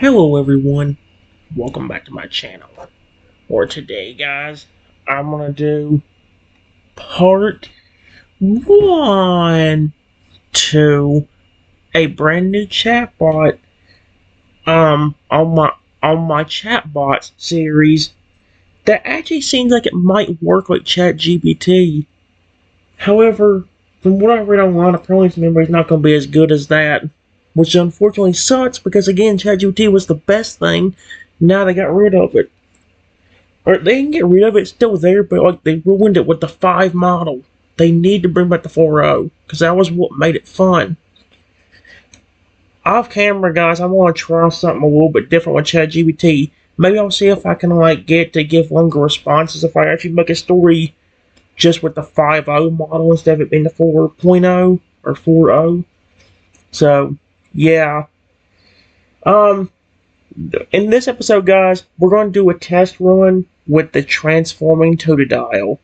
Hello everyone, welcome back to my channel. For today guys, I'm gonna do part 1 to a brand new chatbot on my chatbots series that actually seems like it might work like ChatGPT. However, from what I read online, apparently its memory is not gonna be as good as that. Which unfortunately sucks because again ChatGPT was the best thing. Now they got rid of it. Or they didn't get rid of it, it's still there, but like they ruined it with the 5 model. They need to bring back the 4.0, because that was what made it fun. Off camera, guys, I want to try something a little bit different with ChatGPT. Maybe I'll see if I can like get to give longer responses if I actually make a story just with the 5.0 model instead of it being the 4.0 or 4.0. So, yeah. Um, in this episode, guys, we're going to do a test run with the transforming Totodile.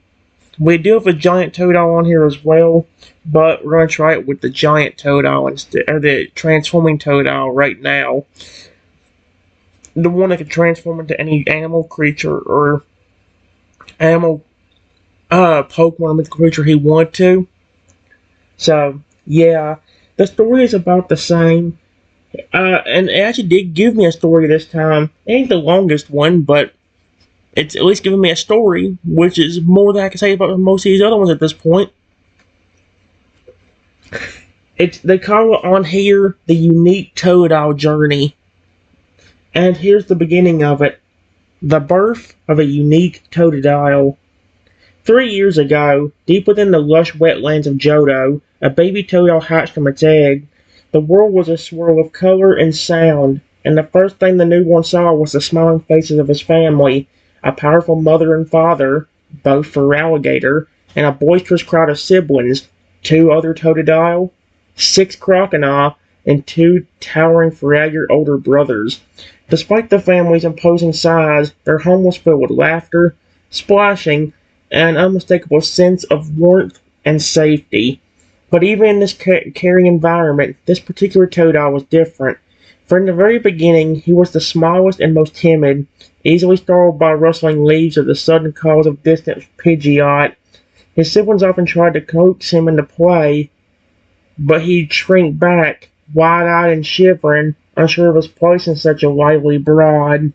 We do have a giant Totodile on here as well, but we're going to try it with the giant Totodile instead, or the transforming Totodile right now. The one that can transform into any animal, creature, or animal, Pokemon, mythical creature he wanted to. So, yeah, the story is about the same. And it actually did give me a story this time. It ain't the longest one, but it's at least giving me a story, which is more than I can say about most of these other ones at this point. They call it on here the unique Totodile journey. And here's the beginning of it. The birth of a unique Totodile. 3 years ago, deep within the lush wetlands of Johto, a baby Totodile hatched from its egg. The world was a swirl of color and sound, and the first thing the newborn saw was the smiling faces of his family, a powerful mother and father, both Feraligatr, and a boisterous crowd of siblings, 2 other Totodile, 6 Crocodile, and 2 towering Feraligatr older brothers. Despite the family's imposing size, their home was filled with laughter, splashing, and an unmistakable sense of warmth and safety. But even in this caring environment, this particular Totodile was different. From the very beginning, he was the smallest and most timid, easily startled by rustling leaves or the sudden calls of distant Pidgeot. His siblings often tried to coax him into play, but he'd shrink back, wide-eyed and shivering, unsure of his place in such a lively brood.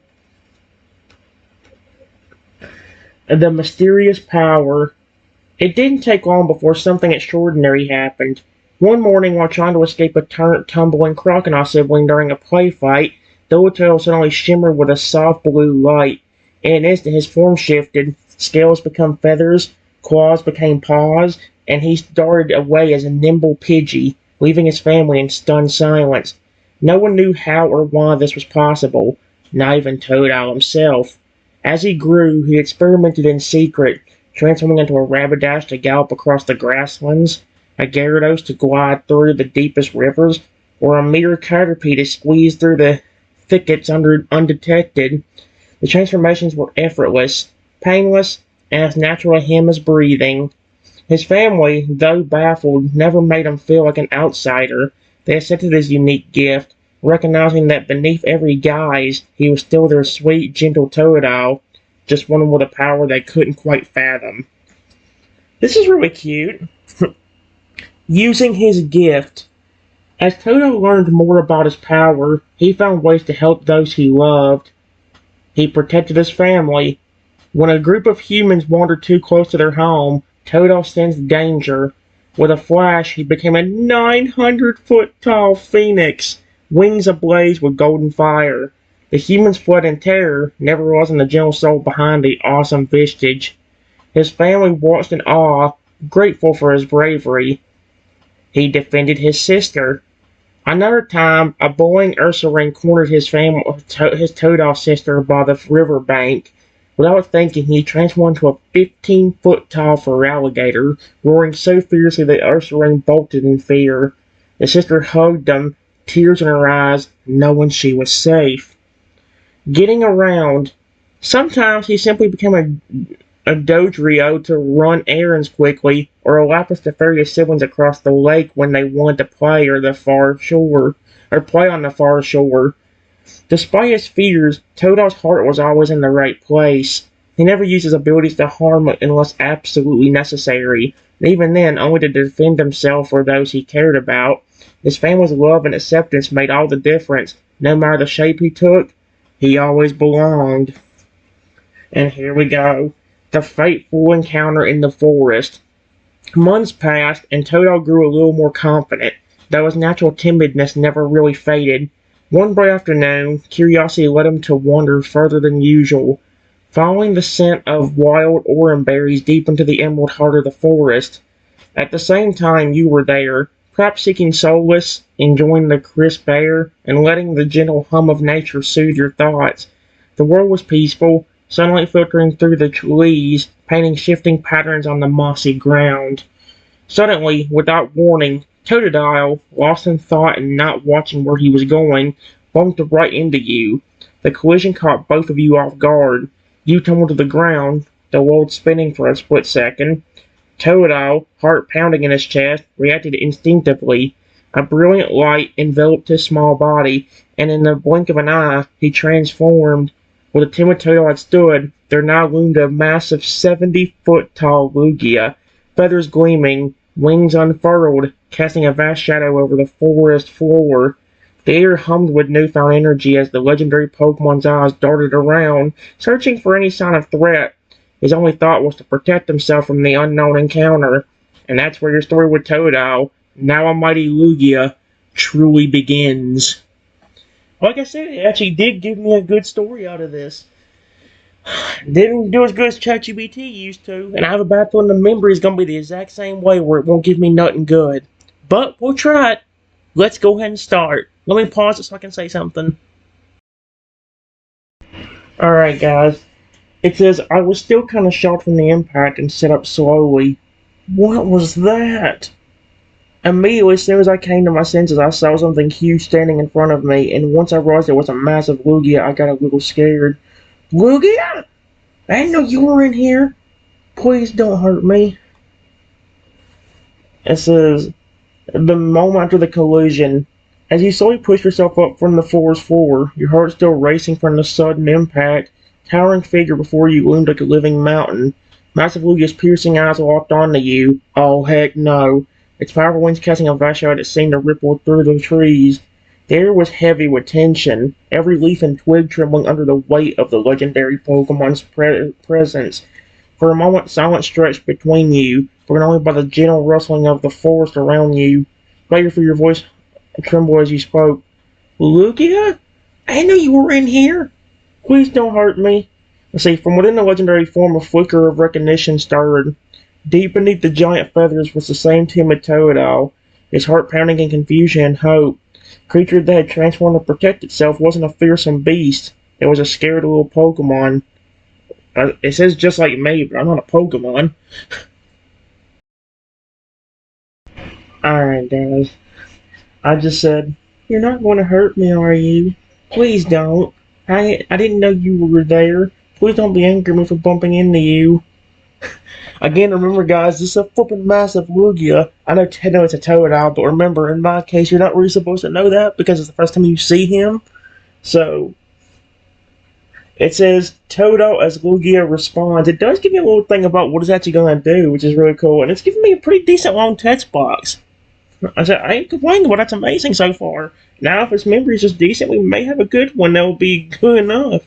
The mysterious power. It didn't take long before something extraordinary happened. One morning, while trying to escape a tumbling crocodile sibling during a play fight, the little tail suddenly shimmered with a soft blue light. In an instant, his form shifted, scales became feathers, claws became paws, and he darted away as a nimble Pidgey, leaving his family in stunned silence. No one knew how or why this was possible, not even Totodile himself. As he grew, he experimented in secret, transforming into a Rapidash to gallop across the grasslands, a Gyarados to glide through the deepest rivers, or a mere Caterpie to squeeze through the thickets undetected. The transformations were effortless, painless, and as natural to him as breathing. His family, though baffled, never made him feel like an outsider. They accepted his unique gift, recognizing that beneath every guise, he was still their sweet, gentle Totodile, just one with a power they couldn't quite fathom. This is really cute. Using his gift. As Toto learned more about his power, he found ways to help those he loved. He protected his family. When a group of humans wandered too close to their home, Toto sensed danger. With a flash, he became a 900-foot-tall phoenix, wings ablaze with golden fire. The humans fled in terror, never realizing the gentle soul behind the awesome visage. His family watched in awe, grateful for his bravery. He defended his sister. Another time, a bullying Ursaring cornered his Totodile sister by the river bank. Without thinking, he transformed into a 15-foot-tall Feraligatr, roaring so fiercely that Ursaring bolted in fear. The sister hugged him, tears in her eyes, knowing she was safe. Getting around. Sometimes he simply became a Dodrio to run errands quickly, or a Lapras to ferry his siblings across the lake when they wanted to play on the far shore. Despite his fears, Toto's heart was always in the right place. He never used his abilities to harm unless absolutely necessary, and even then only to defend himself or those he cared about. His family's love and acceptance made all the difference. No matter the shape he took, he always belonged. And here we go. The fateful encounter in the forest. Months passed, and Toto grew a little more confident, though his natural timidness never really faded. One bright afternoon, curiosity led him to wander further than usual, following the scent of wild orange berries deep into the emerald heart of the forest. At the same time you were there, perhaps seeking solace, enjoying the crisp air, and letting the gentle hum of nature soothe your thoughts. The world was peaceful, sunlight filtering through the trees, painting shifting patterns on the mossy ground. Suddenly, without warning, Totodile, lost in thought and not watching where he was going, bumped right into you. The collision caught both of you off guard. You tumbled to the ground, the world spinning for a split second. Totodile, heart pounding in his chest, reacted instinctively. A brilliant light enveloped his small body, and in the blink of an eye, he transformed. Where the timid Totodile had stood, there now loomed a massive 70-foot tall Lugia, feathers gleaming, wings unfurled, casting a vast shadow over the forest floor. The air hummed with newfound energy as the legendary Pokemon's eyes darted around, searching for any sign of threat. His only thought was to protect himself from the unknown encounter. And that's where your story with Totodile, now a mighty Lugia, truly begins. Like I said, it actually did give me a good story out of this. Didn't do as good as ChatGPT used to, and I have a bad feeling the memory is going to be the exact same way where it won't give me nothing good. But we'll try it. Let's go ahead and start. Let me pause it so I can say something. Alright guys, it says, I was still kind of shocked from the impact and set up slowly. What was that? Immediately, as soon as I came to my senses, I saw something huge standing in front of me, and once I realized it was a massive Lugia, I got a little scared. Lugia? I didn't know you were in here. Please don't hurt me. It says, the moment after the collision, as you slowly push yourself up from the forest floor, your heart still racing from the sudden impact, towering figure before you loomed like a living mountain. Massive Lugia's piercing eyes locked onto you. Oh heck no. Its powerful wings casting a vast shadow that seemed to ripple through the trees. The air was heavy with tension, every leaf and twig trembling under the weight of the legendary Pokemon's presence. For a moment, silence stretched between you, broken only by the gentle rustling of the forest around you. Waiting for your voice to tremble as you spoke. Lugia? I know you were in here. Please don't hurt me. Let's see, from within the legendary form, a flicker of recognition stirred. Deep beneath the giant feathers was the same timid Totodile, his heart pounding in confusion and hope. The creature that had transformed to protect itself wasn't a fearsome beast. It was a scared little Pokemon. It says just like me, but I'm not a Pokemon. Alright, guys. I just said, you're not going to hurt me, are you? Please don't. I didn't know you were there. Please don't be angry at me for bumping into you. Again, remember guys, this is a flippin' massive Lugia. I know it's a Totodile, but remember, in my case, you're not really supposed to know that because it's the first time you see him. So, it says, Totodile as Lugia responds. It does give me a little thing about what it's actually going to do, which is really cool. And it's giving me a pretty decent long text box. I said, I ain't complaining, but that's amazing so far. Now, if his memory is just decent, we may have a good one that will be good enough.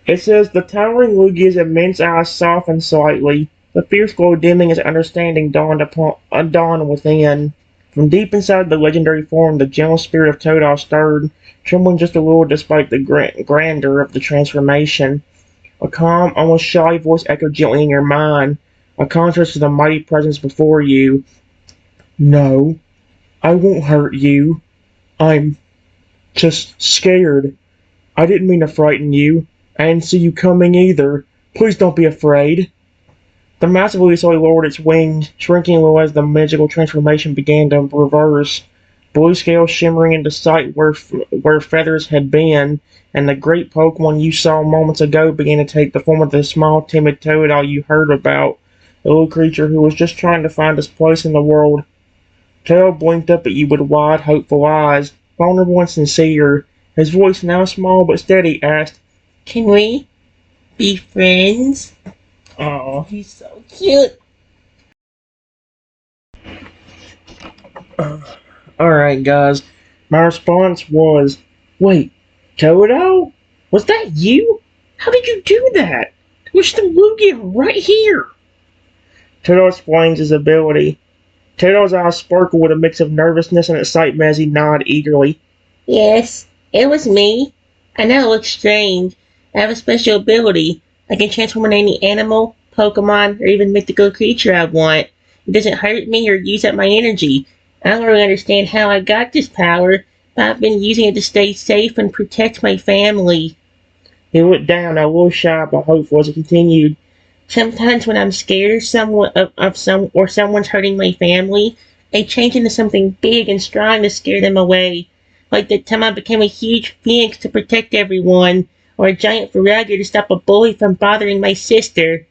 It says, the towering Lugia's immense eyes softened slightly, the fierce glow dimming as understanding dawned within. From deep inside the legendary form, the gentle spirit of Totodile stirred, trembling just a little despite the grandeur of the transformation. A calm, almost shy voice echoed gently in your mind, a contrast to the mighty presence before you. No, I won't hurt you. I'm just scared. I didn't mean to frighten you. I didn't see you coming either. Please don't be afraid. The massive Lugia slowly lowered its wings, shrinking a little as the magical transformation began to reverse. Blue scales shimmering into sight where feathers had been, and the great Pokemon you saw moments ago began to take the form of the small, timid Totodile you heard about, a little creature who was just trying to find its place in the world. Tail blinked up at you with wide, hopeful eyes. vulnerable and sincere. His voice, now small but steady, asked, "Can we be friends?" Oh, he's so cute. Alright, guys. My response was, "Wait, Toto? Was that you? How did you do that? There's the Lugia right here." Toto explains his ability. Toto's eyes sparkle with a mix of nervousness and excitement as he nodded eagerly. "Yes, it was me. I know it looks strange. I have a special ability. I can transform into any animal, Pokemon, or even mythical creature I want. It doesn't hurt me or use up my energy. I don't really understand how I got this power, but I've been using it to stay safe and protect my family." He looked down, a little shy but hopeful as he continued. "Sometimes when I'm scared of someone's hurting my family, I change into something big and strong to scare them away. Like the time I became a huge phoenix to protect everyone, or a giant Feraligatr to stop a bully from bothering my sister."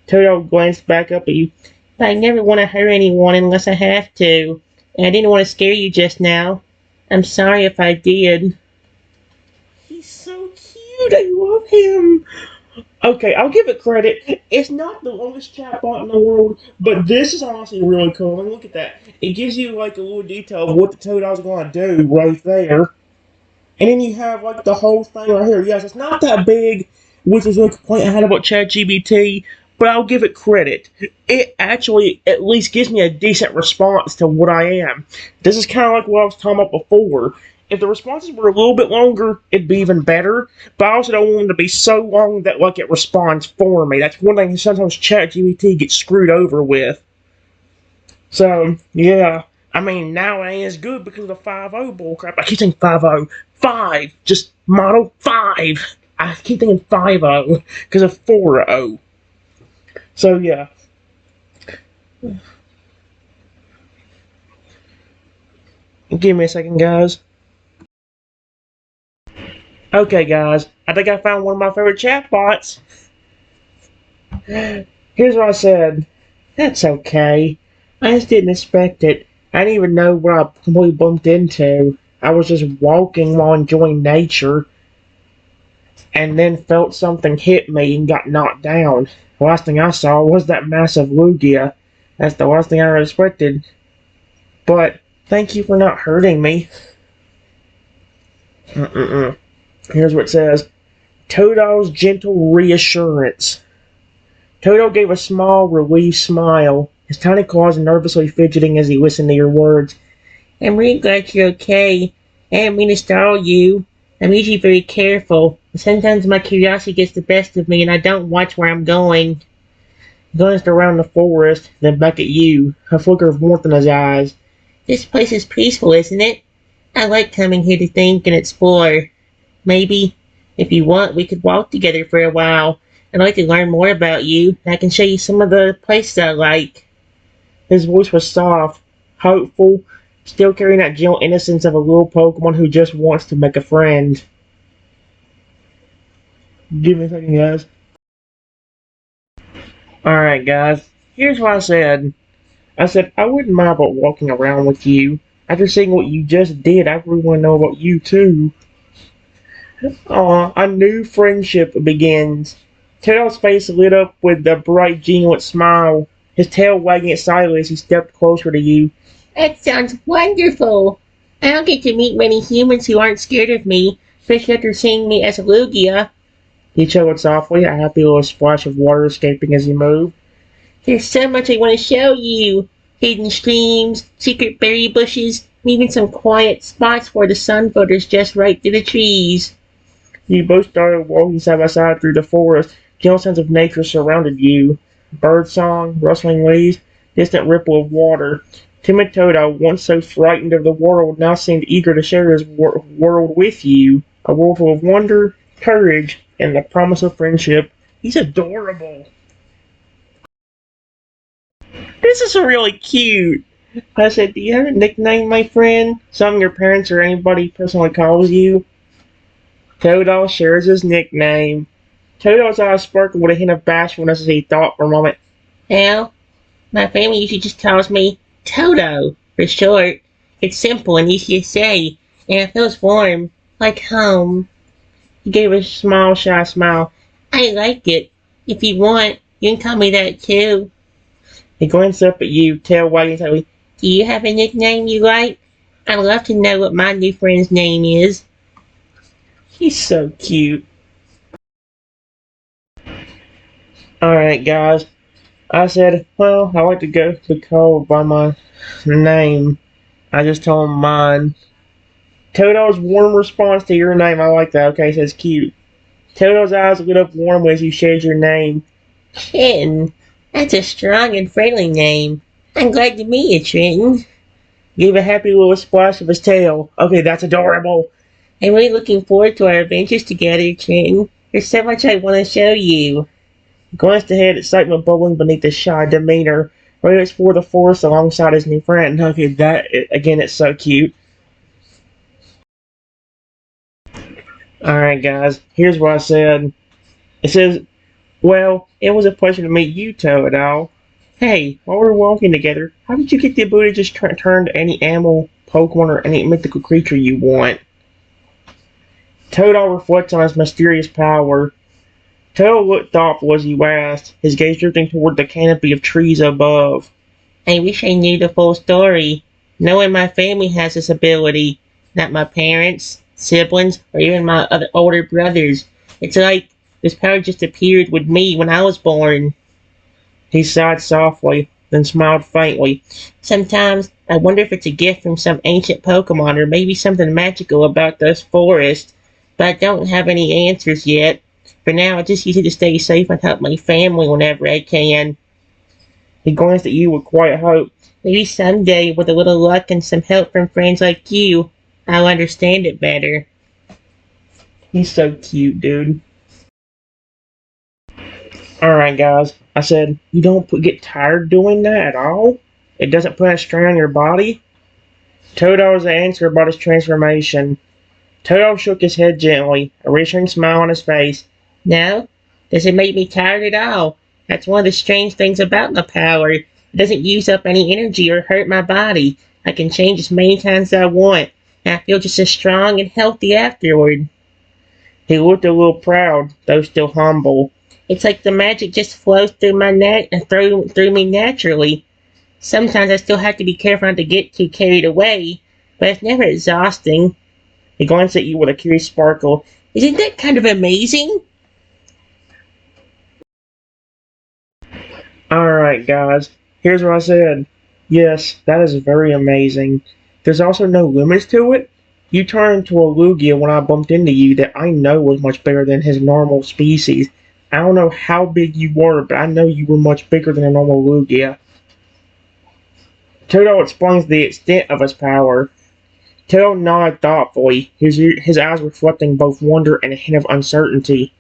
Toto glanced back up at you. "But I never want to hurt anyone unless I have to. And I didn't want to scare you just now. I'm sorry if I did." He's so cute. I love him. Okay, I'll give it credit. It's not the longest chatbot in the world, but this is honestly really cool. I mean, look at that. It gives you like a little detail of what the Totodile's going to do right there. And then you have like the whole thing right here. Yes, it's not that big, which is a complaint I had about ChatGPT, but I'll give it credit. It actually at least gives me a decent response to what I am. This is kind of like what I was talking about before. If the responses were a little bit longer, it'd be even better. But I also don't want them to be so long that like it responds for me. That's one thing sometimes ChatGPT gets screwed over with. So yeah, I mean now it ain't as good because of the 5.0 bullcrap. I keep saying 5.0, 5, just model 5. I keep thinking 5.0 because of 4.0. So yeah. Give me a second, guys. Okay, guys, I think I found one of my favorite chatbots. Here's what I said. "That's okay. I just didn't expect it. I didn't even know what I completely bumped into. I was just walking while enjoying nature, and then felt something hit me and got knocked down. The last thing I saw was that massive Lugia. That's the last thing I expected. But thank you for not hurting me." Here's what it says. Toto's gentle reassurance. Toto gave a small, relieved smile, his tiny claws nervously fidgeting as he listened to your words. "I'm really glad you're okay. I didn't mean to startle you. I'm usually very careful, but sometimes my curiosity gets the best of me and I don't watch where I'm going." He glanced around the forest, then back at you, a flicker of warmth in his eyes. "This place is peaceful, isn't it? I like coming here to think and explore. Maybe, if you want, we could walk together for a while. I'd like to learn more about you, and I can show you some of the places I like." His voice was soft, hopeful, still carrying that gentle innocence of a little Pokemon who just wants to make a friend. Give me a second, guys. Alright, guys. Here's what I said. I said, I wouldn't mind about walking around with you. After seeing what you just did, I really want to know about you, too. Aw, a new friendship begins. Tail's face lit up with a bright, genuine smile, his tail wagging excitedly as he stepped closer to you. "That sounds wonderful. I don't get to meet many humans who aren't scared of me, especially after seeing me as a Lugia." He chuckled softly, a happy little splash of water escaping as he moved. "There's so much I want to show you. Hidden streams, secret berry bushes, and even some quiet spots where the sun filters just right through the trees." You both started walking side by side through the forest. Gentle sense of nature surrounded you. Bird song, rustling leaves, distant ripple of water. Timid Toto, once so frightened of the world, now seemed eager to share his world with you. A world full of wonder, courage, and the promise of friendship. He's adorable. This is really cute. I said, "Do you have a nickname, my friend? Something your parents or anybody personally calls you?" Totodile shares his nickname. Totodile's eyes sparkled with a hint of bashfulness as he thought for a moment. "Well, my family usually just calls me Toto for short. It's simple and easy to say. and it feels warm, like home. He gave a small, shy smile. I like it. If you want, you can call me that too. He glanced up at you, tail wagging slightly. Do you have a nickname you like? I'd love to know what my new friend's name is. He's so cute. Alright, guys. I said, well, I like to be called by my name. I just told him mine. Toto's warm response to your name. I like that. Okay, says cute. Toto's eyes lit up warmly as you shared your name. Trenton. That's a strong and friendly name. I'm glad to meet you, Trenton. Gave a happy little splash of his tail. Okay, that's adorable. I'm really looking forward to our adventures together, Trenton. There's so much I want to show you. He glanced ahead, excitement bubbling beneath his shy demeanor, ready to explore the forest alongside his new friend. Okay, again, it's so cute. Alright, guys, here's what I said. It says, well, it was a pleasure to meet you, Totodile. Hey, while we're walking together, how did you get the ability to just turn to any animal, Pokemon, or any mythical creature you want? Totodile reflects on his mysterious power. Toto looked thoughtful as he asked, his gaze drifting toward the canopy of trees above. I wish I knew the full story. No one in my family has this ability. Not my parents, siblings, or even my other older brothers. It's like this power just appeared with me when I was born. He sighed softly, then smiled faintly. Sometimes I wonder if it's a gift from some ancient Pokemon or maybe something magical about this forest, but I don't have any answers yet. For now, I just use it to stay safe and help my family whenever I can. He glanced at you with quiet hope. Maybe someday, with a little luck and some help from friends like you, I'll understand it better. He's so cute, dude. Alright, guys. I said, you don't get tired doing that at all? It doesn't put a strain on your body? Toto's answer about his transformation. Toto shook his head gently, a reassuring smile on his face. No, doesn't make me tired at all. That's one of the strange things about my power. It doesn't use up any energy or hurt my body. I can change as many times as I want, and I feel just as strong and healthy afterward. He looked a little proud, though still humble. It's like the magic just flows through my neck and through me naturally. Sometimes I still have to be careful not to get too carried away, but it's never exhausting. He glanced at you with a curious sparkle. Isn't that kind of amazing? Alright, guys. Here's what I said. Yes, that is very amazing. There's also no limits to it. You turned into a Lugia when I bumped into you that I know was much bigger than his normal species. I don't know how big you were, but I know you were much bigger than a normal Lugia. Toto explains the extent of his power. Toto nodded thoughtfully, his eyes reflecting both wonder and a hint of uncertainty.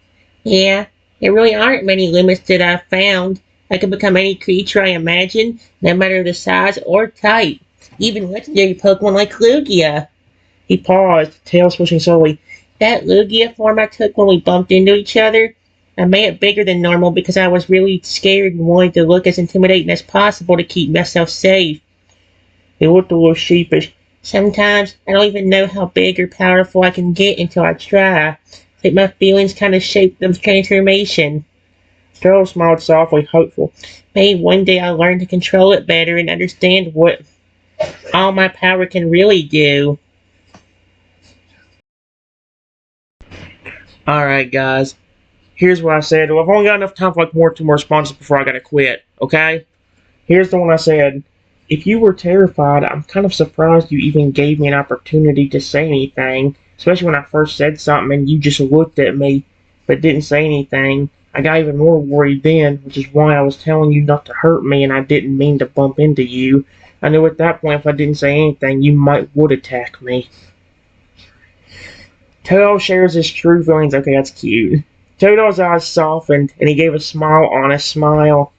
Yeah, there really aren't many limits that I've found. I can become any creature I imagine, no matter the size or type. Even legendary Pokemon like Lugia. He paused, tail swishing slowly. That Lugia form I took when we bumped into each other, I made it bigger than normal because I was really scared and wanted to look as intimidating as possible to keep myself safe. He looked a little sheepish. Sometimes I don't even know how big or powerful I can get until I try. It's like my feelings kind of shape the transformation. Toto smiled softly, hopeful. Maybe one day I'll learn to control it better and understand what all my power can really do. Alright, guys. Here's what I said. Well, I've only got enough time for like two more responses before I gotta quit, okay? Here's the one I said. If you were terrified, I'm kind of surprised you even gave me an opportunity to say anything, especially when I first said something and you just looked at me but didn't say anything. I got even more worried then, which is why I was telling you not to hurt me and I didn't mean to bump into you. I knew at that point if I didn't say anything, you would attack me. Toto shares his true feelings. Okay, that's cute. Toto's eyes softened, and he gave a smile on a smile.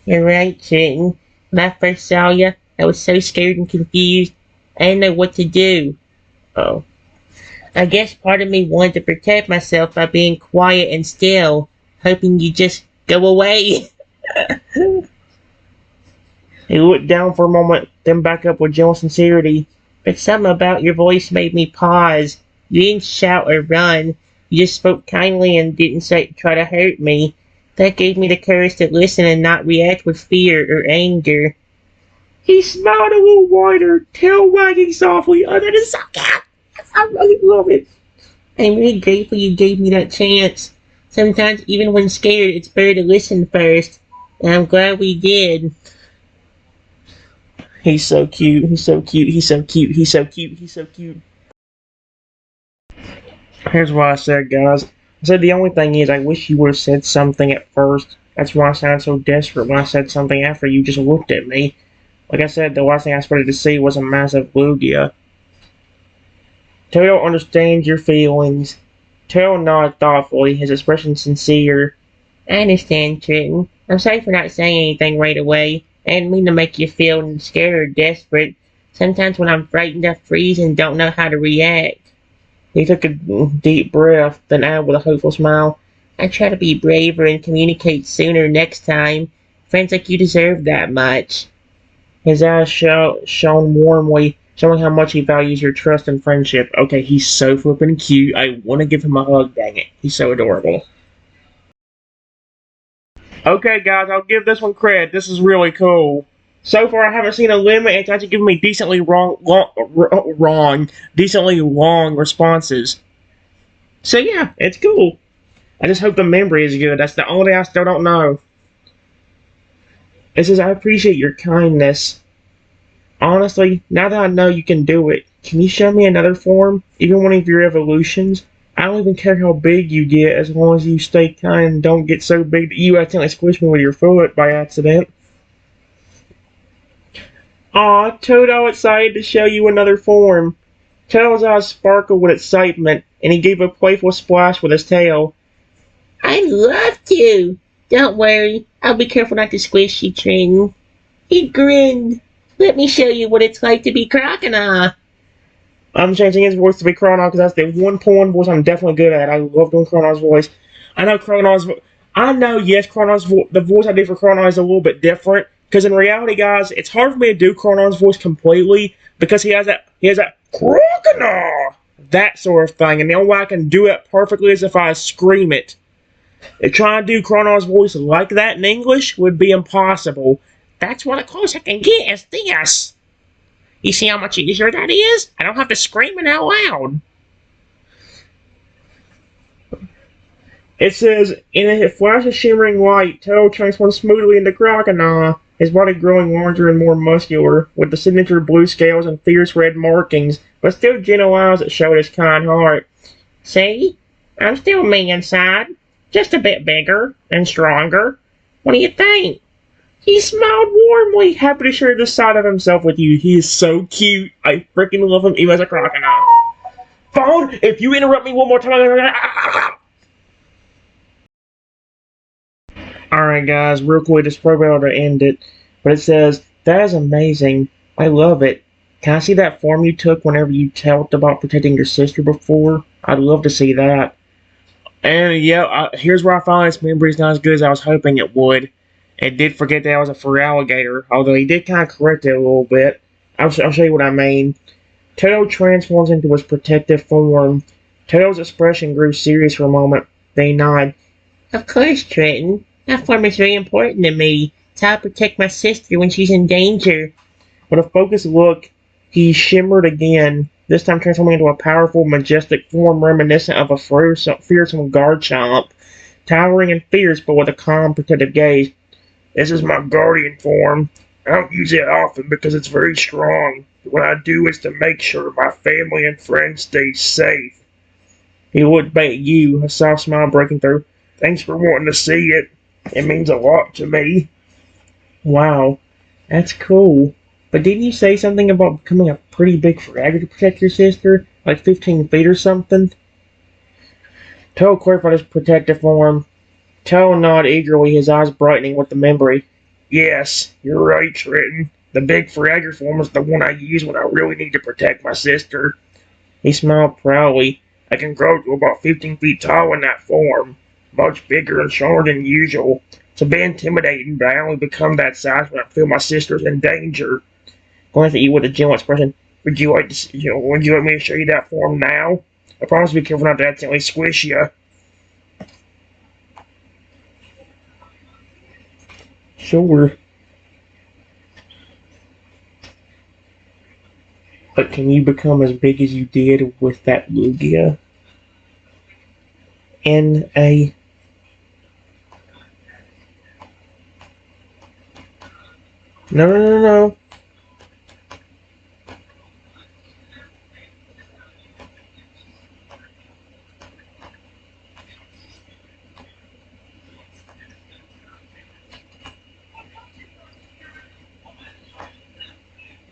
You're right, Trenton. When I first saw you, I was so scared and confused. I didn't know what to do. Oh. I guess part of me wanted to protect myself by being quiet and still, hoping you'd just go away. He looked down for a moment, then back up with gentle sincerity. but something about your voice made me pause. You didn't shout or run. You just spoke kindly and didn't try to hurt me. That gave me the courage to listen and not react with fear or anger. He smiled a little wider, tail wagging softly. Oh, that is so cute. I really love it. I'm really grateful you gave me that chance. Sometimes, even when scared, it's better to listen first. And I'm glad we did. He's so cute. He's so cute. He's so cute. He's so cute. He's so cute. Here's what I said, guys. I said the only thing is I wish you would have said something at first. That's why I sounded so desperate when I said something after you just looked at me. Like I said, the last thing I expected to see was a massive lugia. Toto understands your feelings. Toto nodded thoughtfully, his expression sincere. I understand, Trenton. I'm sorry for not saying anything right away. I didn't mean to make you feel scared or desperate. Sometimes when I'm frightened, I freeze and don't know how to react. He took a deep breath, then added with a hopeful smile. I try to be braver and communicate sooner next time. Friends like you deserve that much. His eyes shone warmly, showing how much he values your trust and friendship. Okay, he's so flippin' cute. I want to give him a hug, dang it. He's so adorable. Okay, guys, I'll give this one credit. This is really cool. So far, I haven't seen a limit. It's actually giving me decently decently long responses. So yeah, it's cool. I just hope the memory is good. That's the only thing I still don't know. It says, I appreciate your kindness. Honestly, now that I know you can do it, can you show me another form? Even one of your evolutions? I don't even care how big you get as long as you stay kind and don't get so big that you accidentally squish me with your foot by accident. Aw, Toto excited to show you another form. Toto's eyes sparkled with excitement, and he gave a playful splash with his tail. I'd love to. Don't worry, I'll be careful not to squish you, Trenton. He grinned. Let me show you what it's like to be Crocodile. I'm changing his voice to be Crocodile because that's the one porn voice I'm definitely good at. I love doing Crocodile's voice. I know Crocodile's yes, the voice I do for Crocodile is a little bit different. Because in reality, guys, it's hard for me to do Crocodile's voice completely because he has that Crocodile, that sort of thing. And the only way I can do it perfectly is if I scream it. If trying to do Crocodile's voice like that in English would be impossible. That's what the closest I can get is this. You see how much easier that is? I don't have to scream it out loud. It says, in a flash of shimmering light, Toto transforms smoothly into Crocodile, his body growing larger and more muscular, with the signature blue scales and fierce red markings, but still gentle eyes that showed his kind heart. See? I'm still me inside, just a bit bigger and stronger. What do you think? He smiled warmly, happy to share this side of himself with you. He is so cute. I freaking love him even as a Crocodile. Phone, if you interrupt me one more time... Alright guys, real quick, this program to end it. But it says, that is amazing. I love it. Can I see that form you took whenever you talked about protecting your sister before? I'd love to see that. And yeah, here's where I found this memory is not as good as I was hoping it would. It did forget that I was a fur alligator, although he did kind of correct it a little bit. I'll show you what I mean. Toto transforms into his protective form. Toto's expression grew serious for a moment. Then he nodded. Of course, Trenton. That form is very important to me. It's how I protect my sister when she's in danger. With a focused look, he shimmered again, this time transforming into a powerful, majestic form reminiscent of a fearsome Garchomp, towering and fierce but with a calm, protective gaze. This is my guardian form. I don't use it often because it's very strong. What I do is to make sure my family and friends stay safe. He looked back at you, a soft smile breaking through. Thanks for wanting to see it. It means a lot to me. Wow, that's cool. But didn't you say something about becoming a pretty big fragger to protect your sister? Like 15 feet or something? Toto clarified his protective form. Toto nodded eagerly, his eyes brightening with the memory. Yes, you're right, Trenton. The big fragger form is the one I use when I really need to protect my sister. He smiled proudly. I can grow to about 15 feet tall in that form. Much bigger and stronger than usual. It's a bit intimidating, but I only become that size when I feel my sister's in danger. Glanced at you with a gentle expression. Would you like to, would you like me to show you that form now? I promise to be careful not to accidentally squish you. Sure. But can you become as big as you did with that Lugia? N-A... No, no, no, no.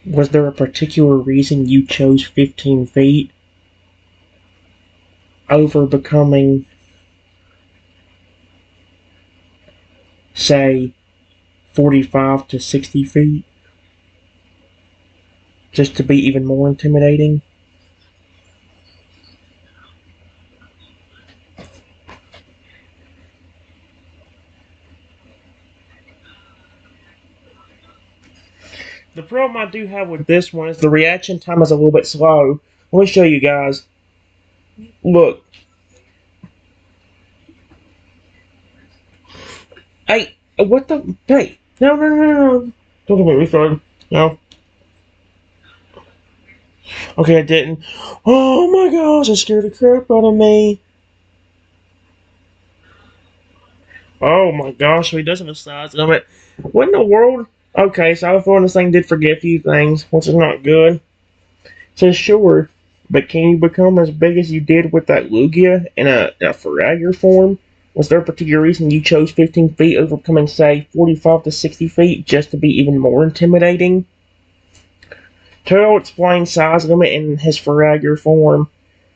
Was there a particular reason you chose 15 feet over becoming, say, 45 to 60 feet? Just to be even more intimidating? The problem I do have with this one is the reaction time is a little bit slow. Let me show you guys. Look. Hey, what the? Hey, no, no, no, no. Don't make me throw. No. Okay, I didn't. Oh my gosh, I scared the crap out of me. Oh my gosh, so he doesn't have size limit. What in the world? Okay, so I thought this thing did forget a few things, which is not good. So sure, but can you become as big as you did with that Lugia in a Faragger form? Was there a particular reason you chose 15 feet over becoming, say, 45 to 60 feet just to be even more intimidating? Turtle explained size limit in his Faragger form.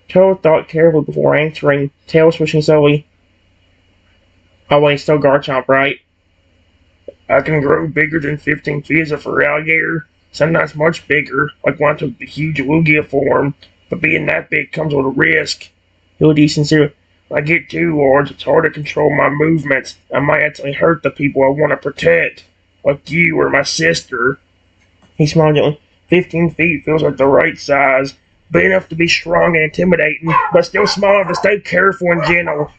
Turtle thought carefully before answering, tail swishing slowly. Oh wait, still Garchomp, right? I can grow bigger than 15 feet as a Faragger, sometimes much bigger, like when I took the huge Lugia form, but being that big comes with a risk. He'll be sincere. If I get too large, it's hard to control my movements. I might actually hurt the people I want to protect, like you or my sister. He smiled gently. 15 feet feels like the right size, big enough to be strong and intimidating, but still small enough to stay careful and gentle.